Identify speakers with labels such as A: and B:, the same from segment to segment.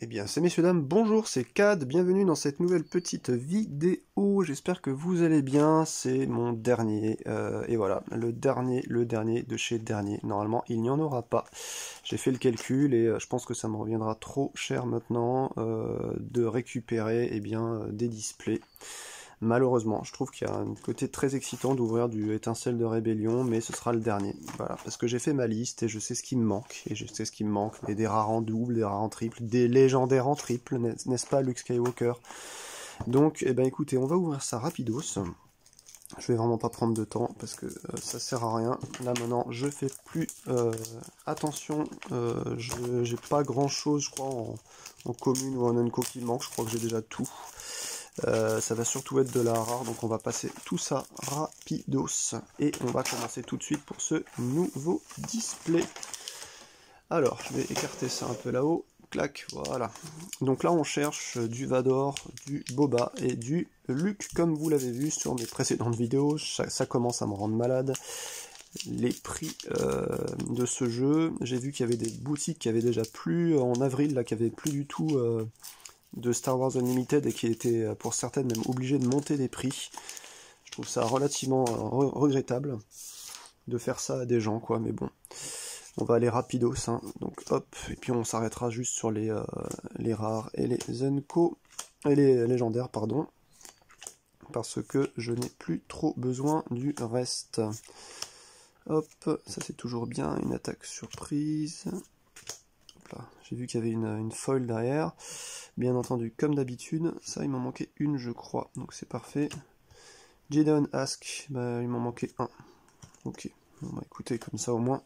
A: Eh bien, c'est messieurs, dames, bonjour, c'est Cad, bienvenue dans cette nouvelle petite vidéo, j'espère que vous allez bien, c'est mon dernier, et voilà, le dernier de chez dernier, normalement il n'y en aura pas, j'ai fait le calcul et je pense que ça me reviendra trop cher maintenant de récupérer des displays. Malheureusement, je trouve qu'il y a un côté très excitant d'ouvrir du Étincelle de Rébellion, mais ce sera le dernier. Voilà, parce que j'ai fait ma liste et je sais ce qui me manque. Et je sais ce qui me manque. Et des rares en double, des rares en triple, des légendaires en triple, n'est-ce pas, Luke Skywalker? Donc, eh ben écoutez, on va ouvrir ça rapidos. Je vais vraiment pas prendre de temps parce que ça sert à rien. Là maintenant, je fais plus attention. J'ai pas grand chose, je crois, en commune ou en unco qui me manque. Je crois que j'ai déjà tout. Ça va surtout être de la rare, donc on va passer tout ça rapidos. Et on va commencer tout de suite pour ce nouveau display. Alors, je vais écarter ça un peu là-haut. Clac, voilà. Donc là, on cherche du Vador, du Boba et du Luke, comme vous l'avez vu sur mes précédentes vidéos. Ça commence à me rendre malade. Les prix de ce jeu, j'ai vu qu'il y avait des boutiques qui avaient déjà plus en avril, là, qui avaient plus du tout de Star Wars Unlimited et qui étaient pour certaines même obligées de monter les prix. Je trouve ça relativement regrettable de faire ça à des gens, quoi, mais bon. On va aller rapidos, hein. Donc hop, et puis on s'arrêtera juste sur les rares et les unco, et les légendaires, pardon, parce que je n'ai plus trop besoin du reste. Hop, ça c'est toujours bien, une attaque surprise. J'ai vu qu'il y avait une foil derrière. Bien entendu, comme d'habitude, ça il m'en manquait une je crois, donc c'est parfait. Gideon Ask, bah, il m'en manquait un. Ok, bon, bah, écoutez, comme ça au moins,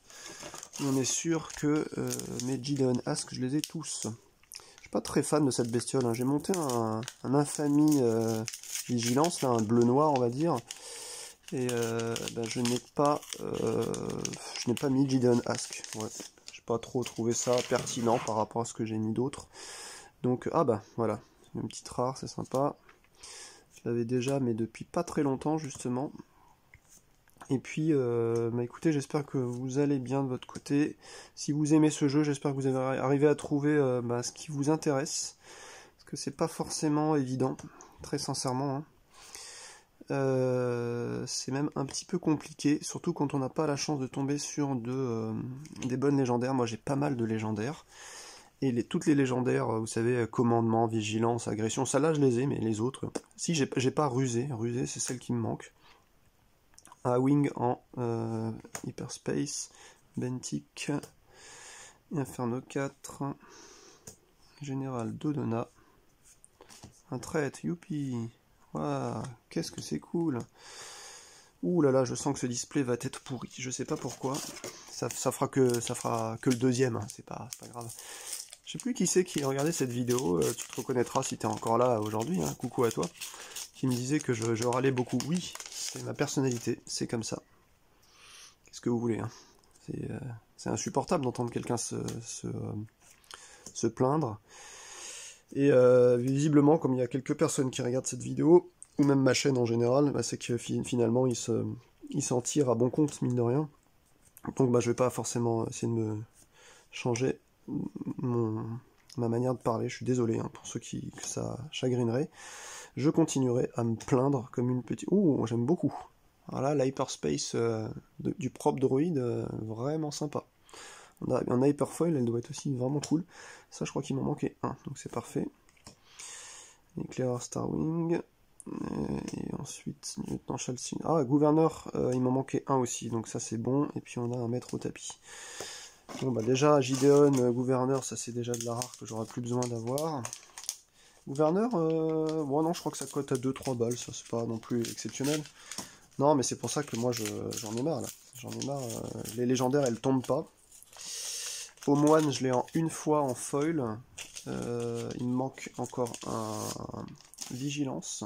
A: on est sûr que mes Gideon Ask, je les ai tous. Je suis pas très fan de cette bestiole, hein. J'ai monté un infamie vigilance, là, un bleu-noir on va dire, et bah, je n'ai pas mis Gideon Ask. Ouais. J'ai pas trop trouvé ça pertinent par rapport à ce que j'ai mis d'autres. Donc, ah bah, voilà, une petite rare, c'est sympa. Je l'avais déjà, mais depuis pas très longtemps, justement. Et puis, bah écoutez, j'espère que vous allez bien de votre côté. Si vous aimez ce jeu, j'espère que vous avez arrivé à trouver ce qui vous intéresse. Parce que c'est pas forcément évident, très sincèrement, hein. C'est même un petit peu compliqué, surtout quand on n'a pas la chance de tomber sur des bonnes légendaires. Moi, j'ai pas mal de légendaires. Et toutes les légendaires, vous savez, commandement, vigilance, agression, ça là je les ai, mais les autres... Si, j'ai pas rusé, rusé c'est celle qui me manque. A-Wing en Hyperspace, Bentic, Inferno 4, Général Dodona, un traître, youpi, waouh, qu'est-ce que c'est cool. Ouh là là, je sens que ce display va être pourri, je sais pas pourquoi, ça fera que le deuxième, hein. C'est pas grave. Je sais plus qui c'est qui regardait cette vidéo, tu te reconnaîtras si t'es encore là aujourd'hui, hein. Coucou à toi, qui me disait que je râlais beaucoup. Oui, c'est ma personnalité, c'est comme ça. Qu'est-ce que vous voulez, hein. C'est insupportable d'entendre quelqu'un se plaindre. Et visiblement, comme il y a quelques personnes qui regardent cette vidéo, ou même ma chaîne en général, bah, c'est que finalement il s'en tire à bon compte, mine de rien. Donc bah, je vais pas forcément essayer de me changer ma manière de parler, je suis désolé, hein, pour ceux que ça chagrinerait. Je continuerai à me plaindre comme une petite... Ouh, j'aime beaucoup. Alors là, l'hyperspace du propre droïde, vraiment sympa. On a un hyperfoil, elle doit être aussi vraiment cool. Ça, je crois qu'il m'en manquait un, donc c'est parfait. Éclaireur Starwing. Et ensuite, Lieutenant Chalcin. Ah, gouverneur, il m'en manquait un aussi, donc ça c'est bon. Et puis on a un maître au tapis. Bon bah déjà, Gideon, gouverneur, ça c'est déjà de la rare que j'aurai plus besoin d'avoir. Gouverneur, bon non, je crois que ça cote à 2-3 balles, ça c'est pas non plus exceptionnel. Non, mais c'est pour ça que moi j'en ai marre là. J'en ai marre. Les légendaires elles tombent pas. Au moine, je l'ai en une fois en foil. Il me manque encore un vigilance.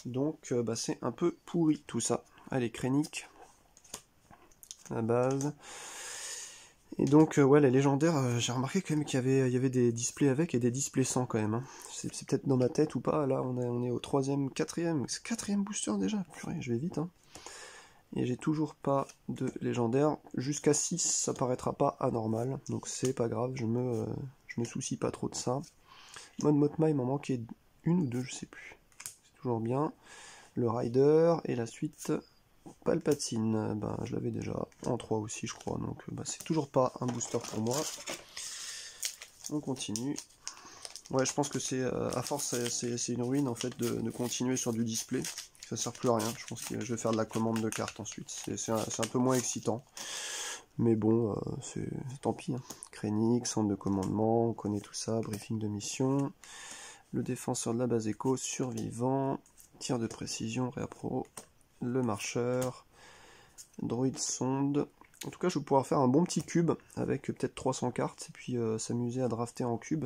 A: Donc bah, c'est un peu pourri tout ça. Allez, Krennic. La base. Et donc ouais, les légendaires, j'ai remarqué quand même qu'il y avait des displays avec et des displays sans quand même, hein. C'est peut-être dans ma tête ou pas. Là on est au 3ème, 4ème. C'est 4ème booster déjà. Purée, je vais vite, hein. Et j'ai toujours pas de légendaire. Jusqu'à 6, ça paraîtra pas anormal, donc c'est pas grave, je me je me soucie pas trop de ça. Mode Motma, il m'en manquait une ou deux, je sais plus. C'est toujours bien. Le Rider, et la suite Palpatine. Ben, je l'avais déjà en 3 aussi, je crois. Donc, ben, c'est toujours pas un booster pour moi. On continue. Ouais, je pense que c'est à force, c'est une ruine en fait de continuer sur du display. Ça sert plus à rien. Je pense que je vais faire de la commande de cartes ensuite. C'est un peu moins excitant. Mais bon, c'est tant pis. Hein. Krennic, centre de commandement, on connaît tout ça. Briefing de mission. Le défenseur de la base écho, survivant. Tir de précision, réappro. Le marcheur. Droïde sonde. En tout cas, je vais pouvoir faire un bon petit cube avec peut-être 300 cartes. Et puis s'amuser à drafter en cube.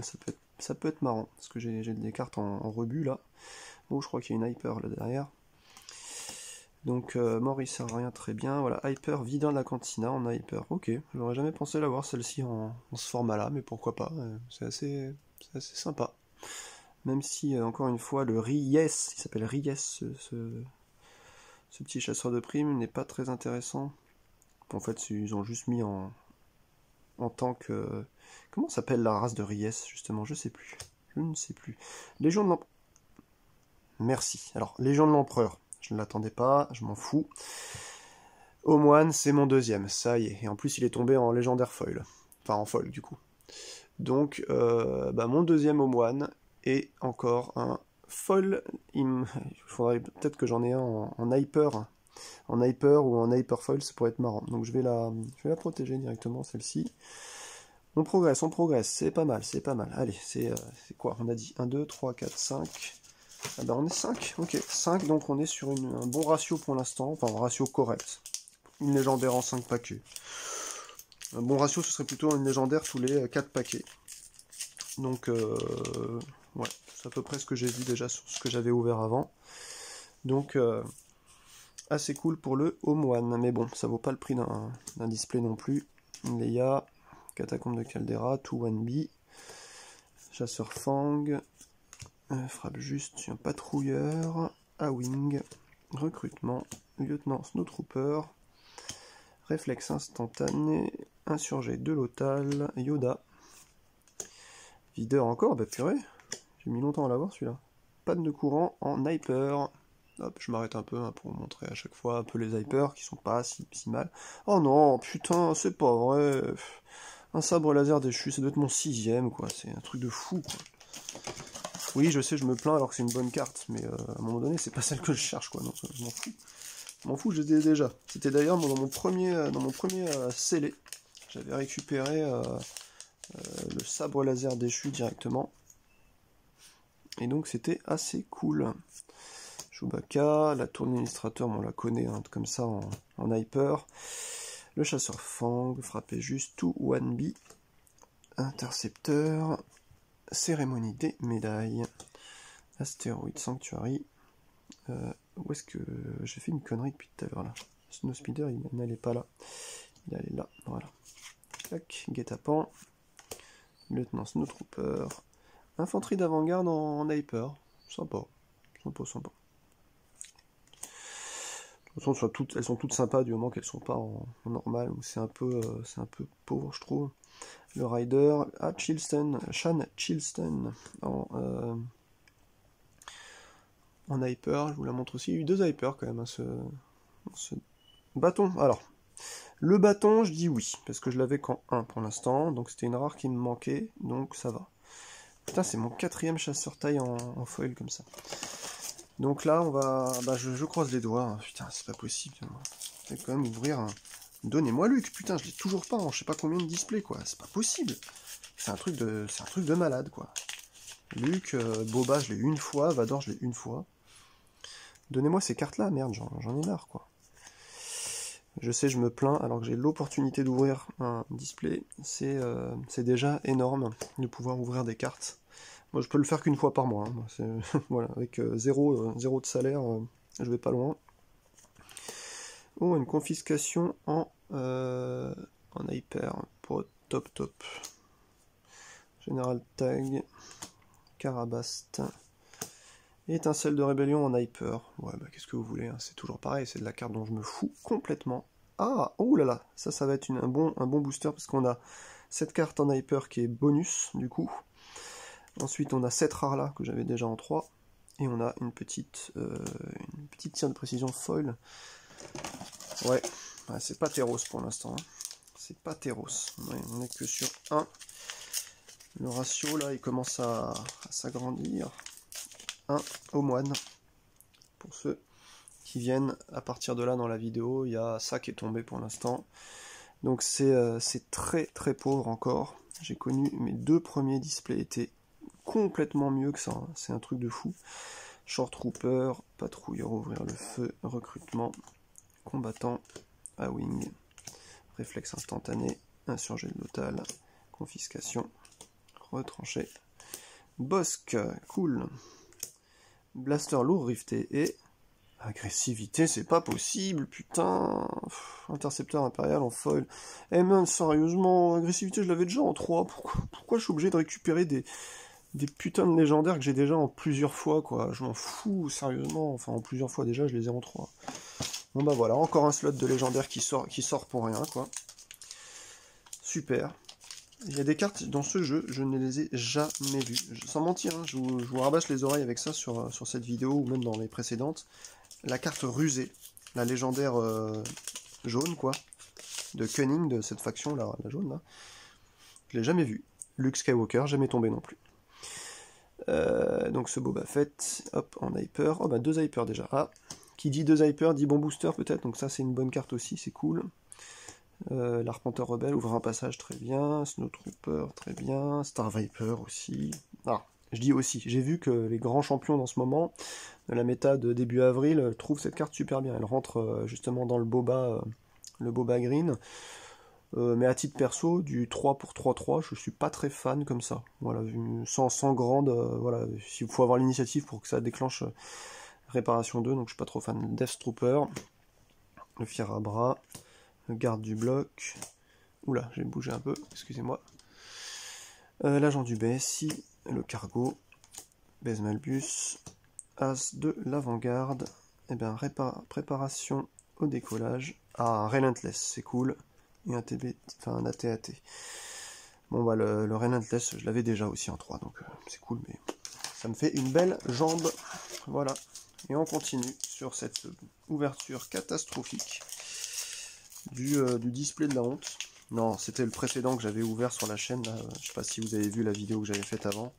A: Ça peut être marrant. Parce que j'ai des cartes en rebut là. Oh, je crois qu'il y a une hyper là derrière. Donc, mort il sert à rien, très bien. Voilà, hyper, vidant de la cantina en hyper. Ok, j'aurais jamais pensé l'avoir celle-ci en ce format-là, mais pourquoi pas. C'est assez sympa. Même si, encore une fois, le Ries, il s'appelle Ries, ce petit chasseur de primes, n'est pas très intéressant. En fait, ils ont juste mis en tant que... Comment s'appelle la race de Ries, justement? Je sais plus. Je ne sais plus. Légion de l'Empereur. Merci. Alors, Légion de l'Empereur. Je ne l'attendais pas, je m'en fous. Au moine, c'est mon deuxième, ça y est. Et en plus, il est tombé en légendaire foil. Enfin, en foil, du coup. Donc, mon deuxième au moine est encore un foil. Il faudrait peut-être que j'en ai un en hyper. En hyper ou en hyper foil, ça pourrait être marrant. Donc, je vais la protéger directement, celle-ci. On progresse, c'est pas mal, c'est pas mal. Allez, c'est quoi? On a dit 1, 2, 3, 4, 5... Ah bah on est 5, ok, 5, donc on est sur un bon ratio pour l'instant, enfin un ratio correct. Une légendaire en 5 paquets. Un bon ratio, ce serait plutôt une légendaire tous les 4 paquets. Donc, ouais, c'est à peu près ce que j'ai vu déjà sur ce que j'avais ouvert avant. Donc, assez cool pour le Home One, mais bon, ça vaut pas le prix d'un display non plus. Leia, Catacombe de Caldera, 2-1B, Chasseur Fang, frappe juste, un patrouilleur, A-Wing, recrutement, lieutenant Snowtrooper, réflexe instantané, insurgé de l'Otal, Yoda, videur encore, bah purée, j'ai mis longtemps à l'avoir celui-là. Panne de courant en hyper. Hop, je m'arrête un peu pour montrer à chaque fois un peu les hyper qui sont pas si mal. Oh non, putain, c'est pas vrai. Un sabre laser déchu, ça doit être mon 6ème, quoi. C'est un truc de fou, quoi. Oui, je sais, je me plains alors que c'est une bonne carte, mais à un moment donné, c'est pas celle que je cherche, quoi. Donc, je m'en fous. Je m'en fous, je les ai déjà. C'était d'ailleurs dans mon premier scellé. J'avais récupéré le sabre laser déchu directement. Et donc, c'était assez cool. Chewbacca, la tour d'administrateur, on la connaît, hein, comme ça, en hyper. Le chasseur Fang, frapper juste, tout 1B. Intercepteur. Cérémonie des médailles. Astéroïde Sanctuary. Où est-ce que j'ai fait une connerie depuis tout à l'heure là? Snow Speeder, il n'allait pas là. Il allait là, voilà. Tac, guet-apens. Lieutenant Snowtrooper. Infanterie d'avant-garde en hyper. Sympa. Sympa. De toute façon, elles sont toutes sympas du moment qu'elles sont pas en normal, où c'est un peu pauvre, je trouve. Le Rider, Shan Chilston en hyper, je vous la montre aussi. Il y a eu 2 hyper quand même, hein, ce bâton. Alors, le bâton, je dis oui, parce que je l'avais qu'en 1 pour l'instant, donc c'était une rare qui me manquait, donc ça va. Putain, c'est mon 4ème chasseur taille en foil comme ça. Donc là, on va... je croise les doigts. Hein. Putain, c'est pas possible. Je vais quand même ouvrir un... Donnez-moi Luke, putain, je l'ai toujours pas en je sais pas combien de displays, quoi. C'est pas possible. C'est un truc de malade, quoi. Luke, Boba, je l'ai eu une fois. Vador, je l'ai eu une fois. Donnez-moi ces cartes-là, merde, j'en ai marre, quoi. Je sais, je me plains, alors que j'ai l'opportunité d'ouvrir un display. C'est déjà énorme de pouvoir ouvrir des cartes. Moi, je peux le faire qu'une fois par mois. Hein. Voilà, avec zéro de salaire, je vais pas loin. Oh, une confiscation en hyper pour top. Général Tag, Carabast, étincelle de rébellion en hyper. Ouais, qu'est-ce que vous voulez, hein, c'est toujours pareil, c'est de la carte dont je me fous complètement. Ah, oh là là, ça va être un bon booster parce qu'on a Cette carte en hyper qui est bonus, du coup. Ensuite, on a cette rare-là, que j'avais déjà en 3. Et on a une petite tir de précision foil. Ouais, c'est pas Terros pour l'instant. Hein. C'est pas Terros. On est que sur 1. Le ratio, là, il commence à s'agrandir. 1 au moine. Pour ceux qui viennent à partir de là dans la vidéo, il y a ça qui est tombé pour l'instant. Donc c'est très très pauvre encore. J'ai connu mes 2 premiers displays étaient complètement mieux que ça. Hein. C'est un truc de fou. Short Trooper, patrouilleur, ouvrir le feu, recrutement, combattant, à wing, réflexe instantané, insurgé de l'otal, confiscation, retranché, bosque, cool, blaster lourd rifté et agressivité, c'est pas possible, putain. Intercepteur impérial en foil. Eh man, sérieusement, agressivité, je l'avais déjà en 3. Pourquoi je suis obligé de récupérer des putains de légendaires que j'ai déjà en plusieurs fois, quoi. Je m'en fous, sérieusement. Enfin, en plusieurs fois déjà, je les ai en 3. Bon bah voilà, encore un slot de légendaire qui sort pour rien, quoi. Super. Il y a des cartes dans ce jeu, je ne les ai jamais vues. Sans mentir, hein, je vous rabâche les oreilles avec ça sur cette vidéo, ou même dans les précédentes. La carte rusée, la légendaire jaune, quoi, de Cunning, de cette faction, la jaune, là. Je l'ai jamais vue. Luke Skywalker, jamais tombé non plus. Donc ce Boba Fett, hop, en hyper. Oh bah 2 hyper déjà. Ah, qui dit 2 hyper dit bon booster peut-être, donc ça c'est une bonne carte aussi, c'est cool. L'Arpenteur Rebelle, ouvre un passage, très bien. Snowtrooper, très bien. Star Viper aussi. Ah, je dis aussi, j'ai vu que les grands champions dans ce moment, de la méta de début avril, trouvent cette carte super bien. Elle rentre justement dans le Boba Green. Mais à titre perso, du 3 pour 3-3, je suis pas très fan comme ça. Voilà, sans grande. Voilà, il faut avoir l'initiative pour que ça déclenche réparation 2, donc je suis pas trop fan. Death Trooper, le fier à bras, le garde du bloc. Oula, j'ai bougé un peu, excusez-moi. L'agent du BSI, le cargo, Base Malbus, As de l'avant-garde, et bien préparation au décollage. Ah, un Relentless, c'est cool. Et un TB, enfin un AT-AT. Bon bah le Relentless, je l'avais déjà aussi en 3, donc c'est cool, mais ça me fait une belle jambe. Voilà. Et on continue sur cette ouverture catastrophique du display de la honte. Non, c'était le précédent que j'avais ouvert sur la chaîne, là. Je sais pas si vous avez vu la vidéo que j'avais faite avant,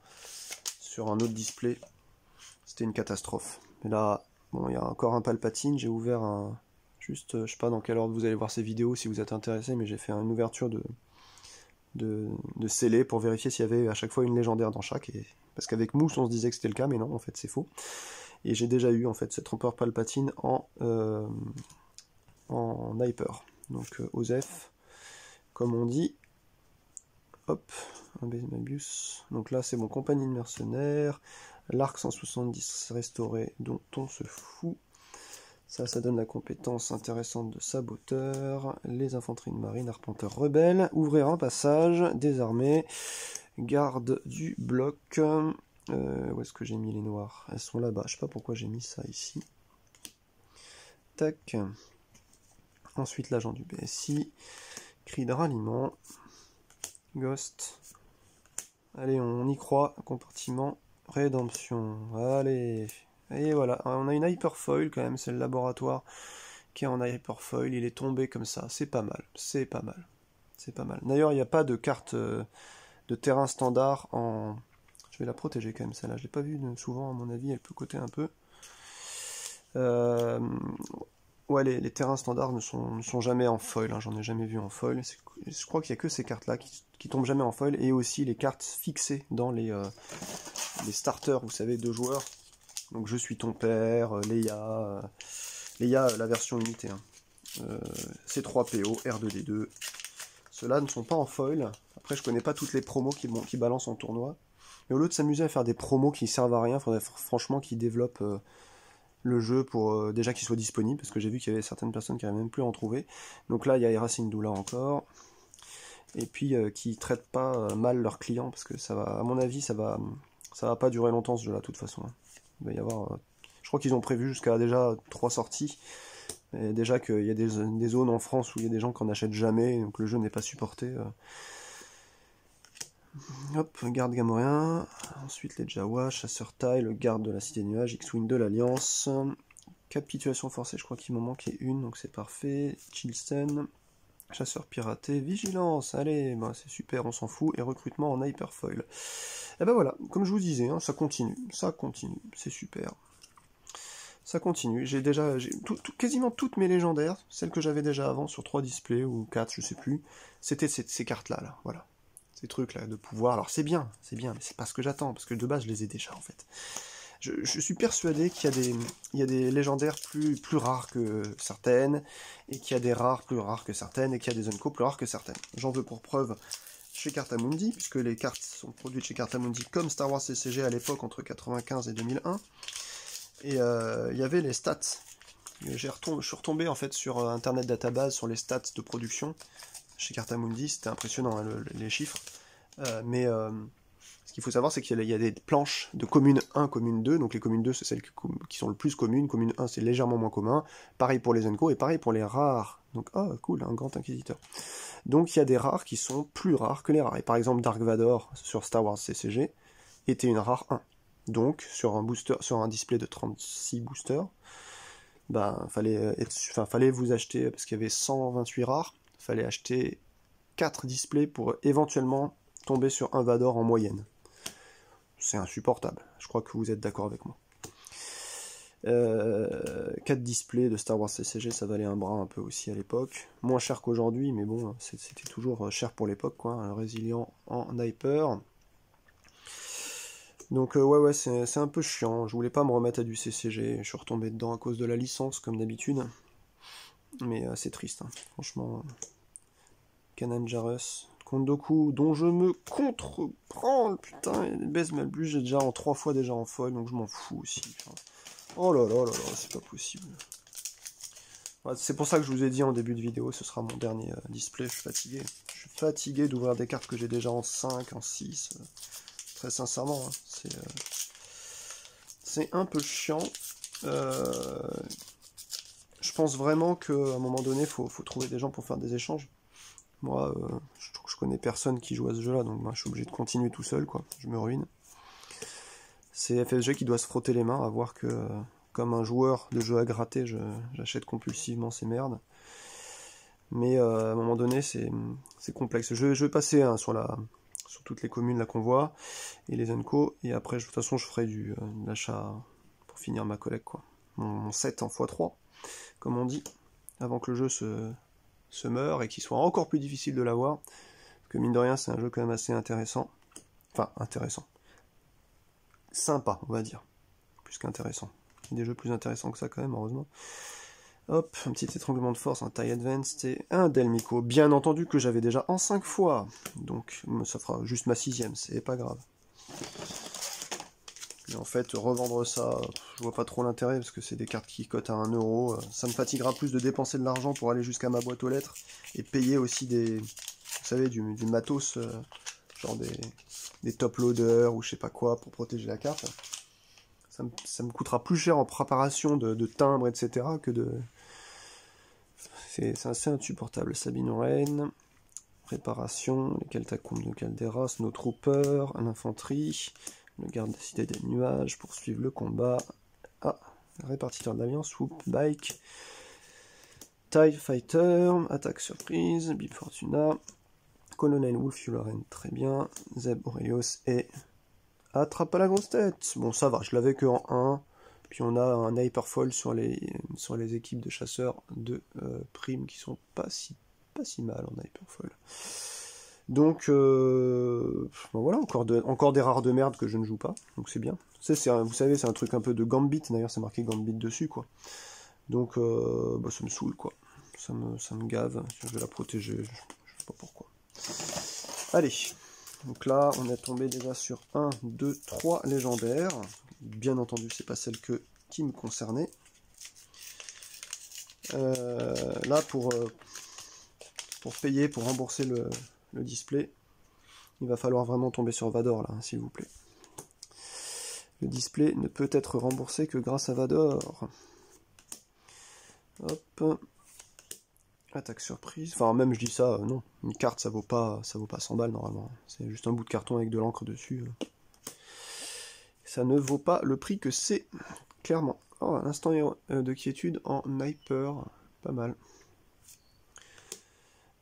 A: sur un autre display. C'était une catastrophe. Mais là, bon, il y a encore un Palpatine, j'ai ouvert un... Juste, je sais pas dans quel ordre vous allez voir ces vidéos si vous êtes intéressé, mais j'ai fait une ouverture de scellé pour vérifier s'il y avait à chaque fois une légendaire dans chaque. Parce qu'avec Mousse, on se disait que c'était le cas, mais non, en fait, c'est faux. Et j'ai déjà eu, en fait, cette Empereur Palpatine en hyper. Donc, Osef, comme on dit. Hop, un Bézmabius. Donc là, c'est mon compagnie de mercenaires. L'arc 170 restauré, dont on se fout. Ça donne la compétence intéressante de saboteur, les infanteries de marine, arpenteur rebelle, ouvrir un passage, désarmer, garde du bloc. Où est-ce que j'ai mis les noirs? Elles sont là-bas, je sais pas pourquoi j'ai mis ça ici. Tac. Ensuite l'agent du BSI, cri de ralliement, ghost. Allez, on y croit, compartiment, rédemption. Allez. Et voilà, on a une hyperfoil quand même, c'est le laboratoire qui est en hyperfoil, il est tombé comme ça, c'est pas mal, c'est pas mal, c'est pas mal. D'ailleurs, il n'y a pas de carte de terrain standard en... Je vais la protéger quand même, celle-là, je l'ai pas vue souvent, à mon avis, elle peut coter un peu. Ouais, les terrains standards ne sont jamais en foil, hein, j'en ai jamais vu en foil. Je crois qu'il n'y a que ces cartes-là qui tombent jamais en foil, et aussi les cartes fixées dans les starters, vous savez, 2 joueurs. Donc je suis ton père, Leia, la version limitée. Hein. C3PO, R2D2. Ceux-là ne sont pas en foil. Après, je connais pas toutes les promos qui balancent en tournoi. Mais au lieu de s'amuser à faire des promos qui servent à rien, il faudrait franchement qu'ils développent le jeu pour déjà qu'il soit disponible, parce que j'ai vu qu'il y avait certaines personnes qui n'arrivaient même plus à en trouver. Donc là, il y a Hera Syndulla encore. Et puis, qui traitent pas mal leurs clients, parce que ça va, à mon avis, ça va pas durer longtemps ce jeu-là, de toute façon. Hein. Il va y avoir... je crois qu'ils ont prévu jusqu'à déjà 3 sorties. Et déjà qu'il y a des zones en France où il y a des gens qui n'en achètent jamais, donc le jeu n'est pas supporté. Hop, garde Gamorréen. Ensuite les Jawa, chasseur Tile, garde de la Cité des Nuages, X-Wing de l'Alliance. Capitulation forcée, je crois qu'il m'en manquait une, donc c'est parfait. Chilsten, chasseur piraté, vigilance, allez, bah c'est super, on s'en fout. Et recrutement en hyperfoil. Et ben voilà, comme je vous disais, hein, ça continue, c'est super. Ça continue, j'ai quasiment toutes mes légendaires, celles que j'avais déjà avant sur 3 displays, ou 4, je sais plus, c'était ces cartes-là, là, voilà. Ces trucs-là de pouvoir, alors c'est bien, mais c'est pas ce que j'attends, parce que de base je les ai déjà en fait. Je suis persuadé qu'il y a des légendaires plus rares que certaines, et qu'il y a des rares plus rares que certaines, et qu'il y a des Unco plus rares que certaines. J'en veux pour preuve chez Cartamundi, puisque les cartes sont produites chez Cartamundi comme Star Wars CCG à l'époque entre 95 et 2001. Et il y avait les stats. Je suis retombé en fait sur Internet Database sur les stats de production chez Cartamundi, c'était impressionnant hein, les chiffres. Mais ce qu'il faut savoir, c'est qu'il y a des planches de commune 1, commune 2. Donc les communes 2, c'est celles qui sont le plus communes. Commune 1, c'est légèrement moins commun. Pareil pour les Unco et pareil pour les rares. Donc, ah, cool, un grand inquisiteur. Donc il y a des rares qui sont plus rares que les rares. Et par exemple, Dark Vador sur Star Wars CCG était une rare 1. Donc sur un display de 36 boosters, ben, fallait vous acheter, parce qu'il y avait 128 rares, il fallait acheter 4 displays pour éventuellement tomber sur un Vador en moyenne. C'est insupportable, je crois que vous êtes d'accord avec moi. 4 displays de Star Wars CCG, ça valait un bras un peu aussi à l'époque. Moins cher qu'aujourd'hui, mais bon, c'était toujours cher pour l'époque, quoi. Un résilient en hyper. Donc ouais, c'est un peu chiant. Je voulais pas me remettre à du CCG. Je suis retombé dedans à cause de la licence, comme d'habitude. Mais c'est triste, hein. Franchement. Kanan Jarrus. Kondoku, dont je me contre-prends, putain, baisse Malbus, j'ai déjà en 3 fois déjà en foil, donc je m'en fous aussi. Enfin, oh là là là là, c'est pas possible. Ouais, c'est pour ça que je vous ai dit en début de vidéo, ce sera mon dernier display, je suis fatigué. Je suis fatigué d'ouvrir des cartes que j'ai déjà en 5, en 6. Très sincèrement, hein, c'est un peu chiant. Je pense vraiment qu'à un moment donné, faut trouver des gens pour faire des échanges. Moi, je connais personne qui joue à ce jeu-là, donc moi, je suis obligé de continuer tout seul, quoi. Je me ruine. C'est FSG qui doit se frotter les mains à voir que, comme un joueur de jeu à gratter, j'achète compulsivement ces merdes. Mais à un moment donné, c'est complexe. Je vais passer hein, sur toutes les communes là qu'on voit, et les Unco, et après, de toute façon, je ferai de l'achat pour finir ma collecte, quoi. Mon 7 en x3, comme on dit, avant que le jeu se meure et qu'il soit encore plus difficile de l'avoir. Parce que mine de rien, c'est un jeu quand même assez intéressant. Enfin, intéressant. Sympa, on va dire. Plus qu'intéressant. Il y a des jeux plus intéressants que ça quand même, heureusement. Hop, un petit étranglement de force, un TIE Advanced et un Delmico. Bien entendu que j'avais déjà en 5 fois. Donc ça fera juste ma 6ème, c'est pas grave. Et en fait, revendre ça, je vois pas trop l'intérêt parce que c'est des cartes qui cotent à 1 euro. Ça me fatiguera plus de dépenser de l'argent pour aller jusqu'à ma boîte aux lettres et payer aussi vous savez, du matos, genre des top loaders ou je sais pas quoi pour protéger la carte. Ça me coûtera plus cher en préparation de timbres, etc. que de... C'est assez insupportable. Sabine Wren, préparation, les catacombes de Caldera, Snowtrooper, l'infanterie, le garde de la Cité des Nuages, poursuivre le combat. Ah, répartiteur d'alliance, Swoop Bike, TIE Fighter, attaque surprise, Bib Fortuna, Colonel Wolf Yuloren, très bien, Zeb Aurelios et attrape à la grosse tête. Bon, ça va, je l'avais que en 1. Puis on a un hyperfoil sur les équipes de chasseurs de primes qui sont pas si mal en hyperfoil. Donc, bon, voilà, encore des rares de merde que je ne joue pas. Donc c'est bien. Vous savez, c'est un truc un peu de Gambit. D'ailleurs, c'est marqué Gambit dessus, quoi. Donc, bah, ça me saoule, quoi. Ça me gave. Je vais la protéger. Je sais pas pourquoi. Allez. Donc là, on est tombé déjà sur 1, 2, 3 légendaires. Bien entendu, c'est pas celle qui me concernait. Là, pour payer, pour rembourser le display, il va falloir vraiment tomber sur Vador, là, hein, s'il vous plaît. Le display ne peut être remboursé que grâce à Vador. Hop. Attaque surprise. Enfin, même je dis ça, non. Une carte, ça vaut pas 100 balles normalement. C'est juste un bout de carton avec de l'encre dessus. Ça ne vaut pas le prix que c'est, clairement. Oh, un instant de quiétude en sniper. Pas mal.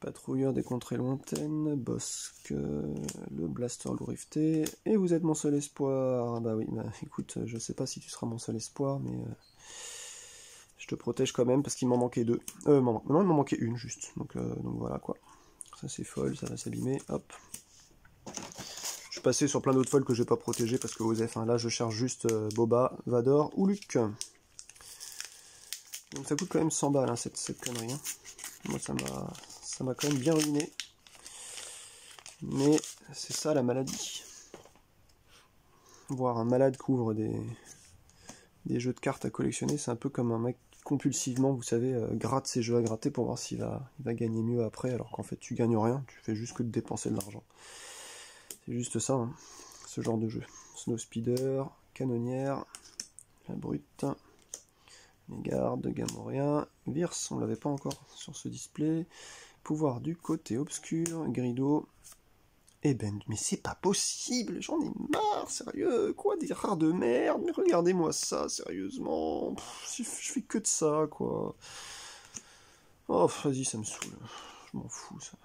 A: Patrouilleur des contrées lointaines, Bosque, le Blaster lourd rifté, et vous êtes mon seul espoir. Bah oui, bah écoute, je sais pas si tu seras mon seul espoir, mais je te protège quand même parce qu'il m'en manquait deux. Non, il m'en manquait une juste, donc voilà quoi. Ça c'est folle, ça va s'abîmer, hop. Je suis passé sur plein d'autres folles que je vais pas protéger parce que Osef, hein, là je cherche juste Boba, Vador ou Luke. Donc ça coûte quand même 100 balles hein, cette connerie. Hein. Moi ça m'a quand même bien ruiné. Mais c'est ça la maladie. Voir un malade couvre des jeux de cartes à collectionner, c'est un peu comme un mec qui compulsivement, vous savez, gratte ses jeux à gratter pour voir s'il va gagner mieux après, alors qu'en fait tu gagnes rien, tu fais juste que de dépenser de l'argent. C'est juste ça, hein, ce genre de jeu. Snow Speeder, canonnière, la brute, les gardes, Gamorien, Virs, on l'avait pas encore sur ce display, pouvoir du côté obscur, Grido, et ben, mais c'est pas possible, j'en ai marre, sérieux, quoi, des rares de merde, mais regardez-moi ça, sérieusement, je fais que de ça, quoi. Oh, vas-y, ça me saoule, je m'en fous, ça.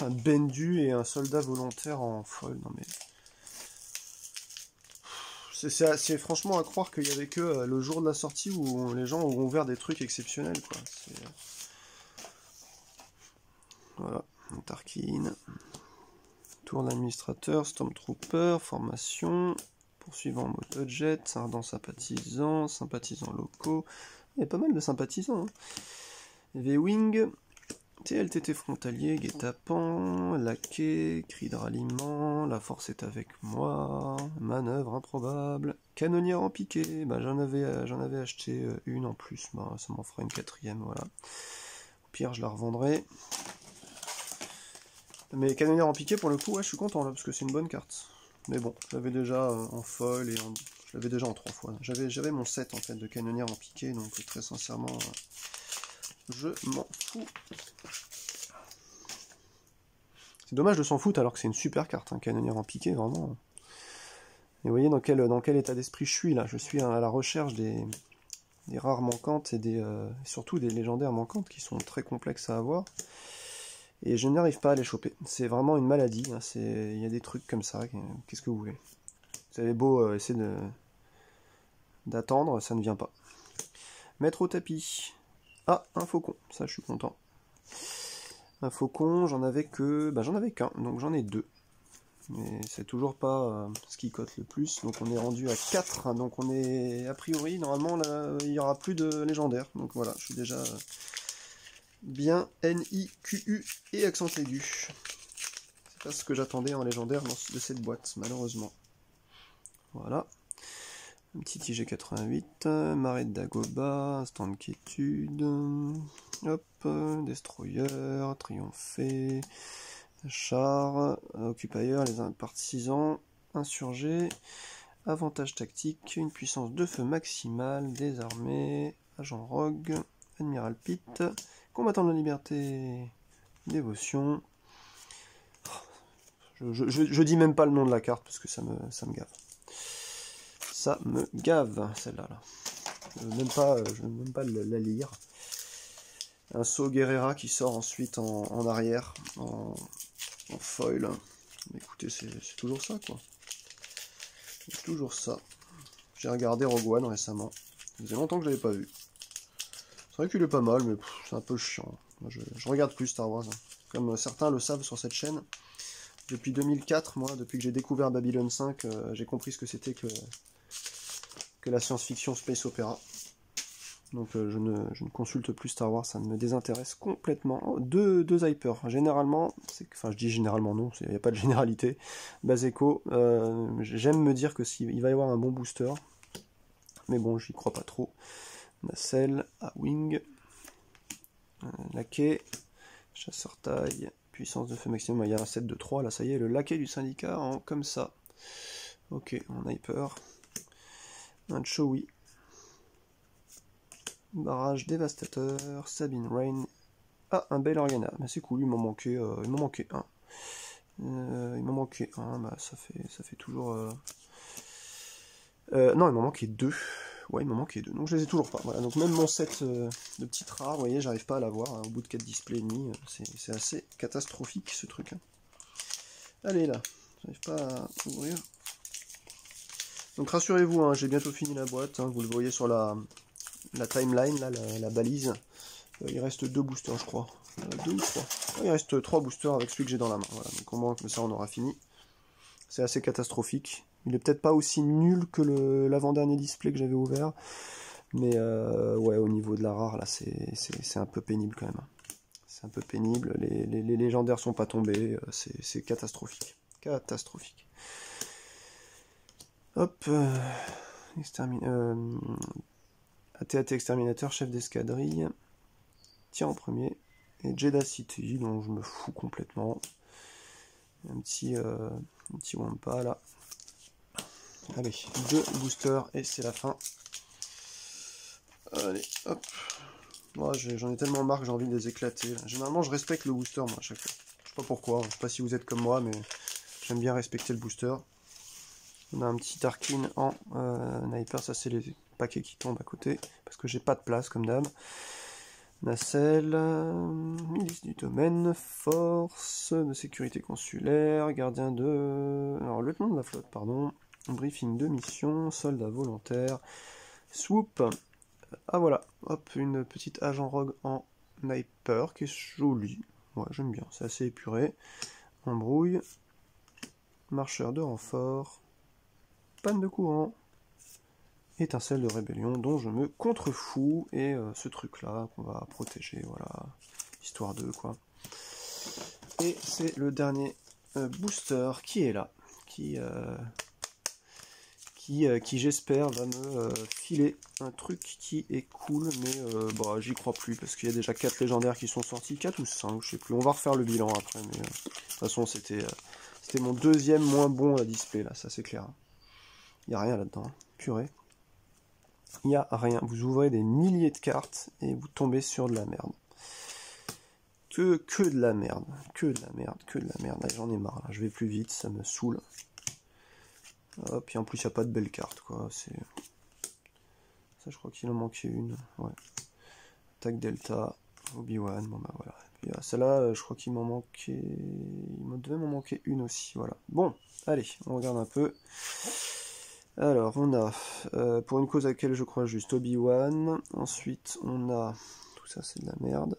A: Un Bendu et un soldat volontaire en folle, non mais... C'est franchement à croire qu'il y avait que le jour de la sortie où les gens ont ouvert des trucs exceptionnels, quoi. Voilà, Tarkin... Tour d'administrateur, Stormtrooper, formation, poursuivant en mode jet, ardent sympathisant, sympathisants locaux. Il y a pas mal de sympathisants. Hein. V-Wing, TLTT frontalier, guet-apens, laquais, cri de ralliement, la force est avec moi, manœuvre improbable, canonnière en piqué, bah, j'en avais acheté une en plus, bah, ça m'en fera une quatrième, voilà. Au pire, je la revendrai. Mais canonnière en piqué, pour le coup, ouais, je suis content là, parce que c'est une bonne carte. Mais bon, je l'avais déjà en folle et je l'avais déjà en 3 fois. J'avais mon set en fait de canonnière en piqué, donc très sincèrement, je m'en fous. C'est dommage de s'en foutre alors que c'est une super carte, hein, canonnière en piqué, vraiment. Et vous voyez dans quel état d'esprit je suis là. Je suis à la recherche des rares manquantes et surtout des légendaires manquantes qui sont très complexes à avoir. Et je n'arrive pas à les choper. C'est vraiment une maladie. Hein. Il y a des trucs comme ça. Qu'est-ce que vous voulez? Vous avez beau essayer d'attendre, ça ne vient pas. Mettre au tapis. Ah, un faucon. Ça, je suis content. Un faucon, j'en avais qu'un. Donc j'en ai 2. Mais c'est toujours pas ce qui cote le plus. Donc on est rendu à 4. Donc on est, a priori, normalement, là, il n'y aura plus de légendaire. Donc voilà, je suis déjà... bien N-I-Q-U et accent aigu. C'est pas ce que j'attendais en légendaire de cette boîte, malheureusement. Voilà. Un petit IG88, Marée de Dagoba, instant de quiétude, hop, Destroyer, Triompher, Char, Occupateur, les partisans, insurgés, avantage tactique, une puissance de feu maximale, désarmé, agent rogue, Admiral Pitt, combattant de la liberté, dévotion. Je dis même pas le nom de la carte parce que ça me gave. Ça me gave, celle-là. Là. Je ne veux même pas la lire. Un saut Guerrera qui sort ensuite en arrière, en foil. Mais écoutez, c'est toujours ça, quoi. C'est toujours ça. J'ai regardé Rogue One récemment. Ça faisait longtemps que je l'avais pas vu. C'est vrai qu'il est pas mal, mais c'est un peu chiant. Moi, je regarde plus Star Wars. Hein. Comme certains le savent sur cette chaîne. Depuis 2004, moi, depuis que j'ai découvert Babylon 5, j'ai compris ce que c'était que la science-fiction space opéra. Donc je ne consulte plus Star Wars, ça me désintéresse complètement. Oh, deux hypers. Généralement, enfin je dis généralement non, il n'y a pas de généralité. Baseco, j'aime me dire que il va y avoir un bon booster. Mais bon, j'y crois pas trop. Nacelle, A-Wing, laquais, chasseur taille, puissance de feu maximum, il y a un set de 3, là ça y est, le laquais du syndicat en comme ça. Ok, en hyper. Un Chewie.
B: Barrage dévastateur, Sabine Rain. Ah, un bel Organa. Mais c'est cool, il m'en manquait un. Il m'en manquait un, bah ça fait toujours... non, il m'en manquait deux. Ouais, il m'en manquait deux. Donc je les ai toujours pas. Voilà, donc même mon set de petites rares, vous voyez, j'arrive pas à l'avoir. Hein, au bout de 4 displays et demi, c'est assez catastrophique ce truc. Hein. Allez là, j'arrive pas à ouvrir. Donc rassurez-vous, hein, j'ai bientôt fini la boîte. Hein, vous le voyez sur la timeline, là, la balise. Il reste 2 boosters, je crois. 2 ou 3. Il reste 3 boosters avec celui que j'ai dans la main. Voilà, donc au moins comme ça on aura fini. C'est assez catastrophique. Il est peut-être pas aussi nul que l'avant-dernier display que j'avais ouvert. Mais ouais, au niveau de la rare, là, c'est un peu pénible quand même. C'est un peu pénible. Les légendaires sont pas tombés. C'est catastrophique. Catastrophique. Hop. AT-AT Exterminateur, chef d'escadrille. Tiens en premier. Et Jeddah City, dont je me fous complètement. Un petit Wampa là. Allez, 2 boosters et c'est la fin. Allez, hop. Moi, j'en ai tellement marre que j'ai envie de les éclater. Là. Généralement, je respecte le booster, moi, à chaque fois. Je sais pas pourquoi, je sais pas si vous êtes comme moi, mais j'aime bien respecter le booster. On a un petit Tarkin en Sniper, ça c'est les paquets qui tombent à côté, parce que j'ai pas de place, comme d'hab. Nacelle, milice du domaine, force de sécurité consulaire, gardien de... Alors, lieutenant de la flotte, pardon. Briefing de mission, soldat volontaire, swoop. Ah voilà, hop, une petite agent rogue en sniper qui est jolie. Ouais, j'aime bien, c'est assez épuré. Embrouille. Marcheur de renfort. Panne de courant. Étincelle de rébellion dont je me contrefous. Et ce truc là qu'on va protéger, voilà. Histoire de quoi. Et c'est le dernier booster qui est là. Qui j'espère va me filer un truc qui est cool, mais bah, j'y crois plus, parce qu'il y a déjà 4 légendaires qui sont sortis, 4 ou 5, je sais plus, on va refaire le bilan après, mais de toute façon c'était mon deuxième moins bon à display, là, ça c'est clair. Il n'y a rien là-dedans, hein. Purée. Il n'y a rien, vous ouvrez des milliers de cartes, et vous tombez sur de la merde. Que de la merde, que de la merde, que de la merde, j'en ai marre, là. Je vais plus vite, ça me saoule. Hop, et en plus il n'y a pas de belles cartes, quoi, c'est... Ça, je crois qu'il en manquait une. Ouais. Attaque Delta, Obi-Wan, bon bah voilà. Puis celle-là, je crois qu'il m'en manquait. Il devait m'en manquer une aussi, voilà. Bon, allez, on regarde un peu. Alors, on a, pour une cause à laquelle je crois juste, Obi-Wan. Ensuite, on a. Tout ça, c'est de la merde.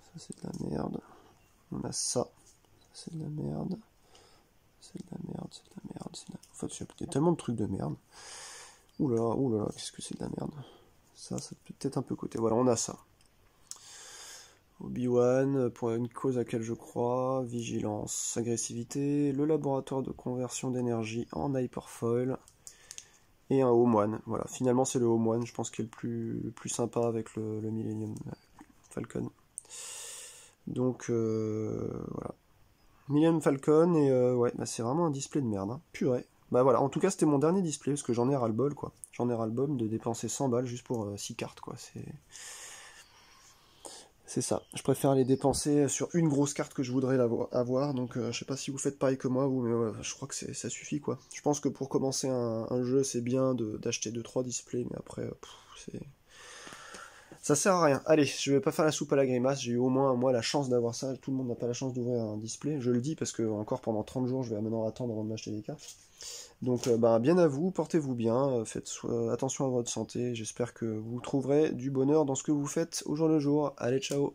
B: Ça, c'est de la merde. On a ça. Ça, c'est de la merde. C'est de la merde, c'est de la merde. En fait, il y a tellement de trucs de merde. Oula, qu'est-ce que c'est de la merde. Ça peut peut-être un peu côté. Voilà, on a ça. Obi-Wan, pour une cause à laquelle je crois, vigilance, agressivité, le laboratoire de conversion d'énergie en hyperfoil, et un home one. Voilà, finalement c'est le home one, je pense qu'il est le plus sympa avec le Millennium Falcon. Donc voilà. Millennium Falcon, et ouais, bah, c'est vraiment un display de merde, hein. Purée. Bah voilà, en tout cas c'était mon dernier display, parce que j'en ai ras-le-bol, quoi. J'en ai ras-le-bol de dépenser 100 balles juste pour 6 cartes, quoi. C'est ça. Je préfère les dépenser sur une grosse carte que je voudrais avoir, donc je sais pas si vous faites pareil que moi, vous, mais je crois que ça suffit, quoi. Je pense que pour commencer un jeu, c'est bien d'acheter 2-3 displays, mais après, ça sert à rien. Allez, je vais pas faire la soupe à la grimace, j'ai eu au moins moi la chance d'avoir ça, tout le monde n'a pas la chance d'ouvrir un display, je le dis parce que encore pendant 30 jours, je vais maintenant attendre avant de m'acheter des cartes. Donc bah, bien à vous, portez-vous bien, faites attention à votre santé, j'espère que vous trouverez du bonheur dans ce que vous faites au jour le jour. Allez, ciao!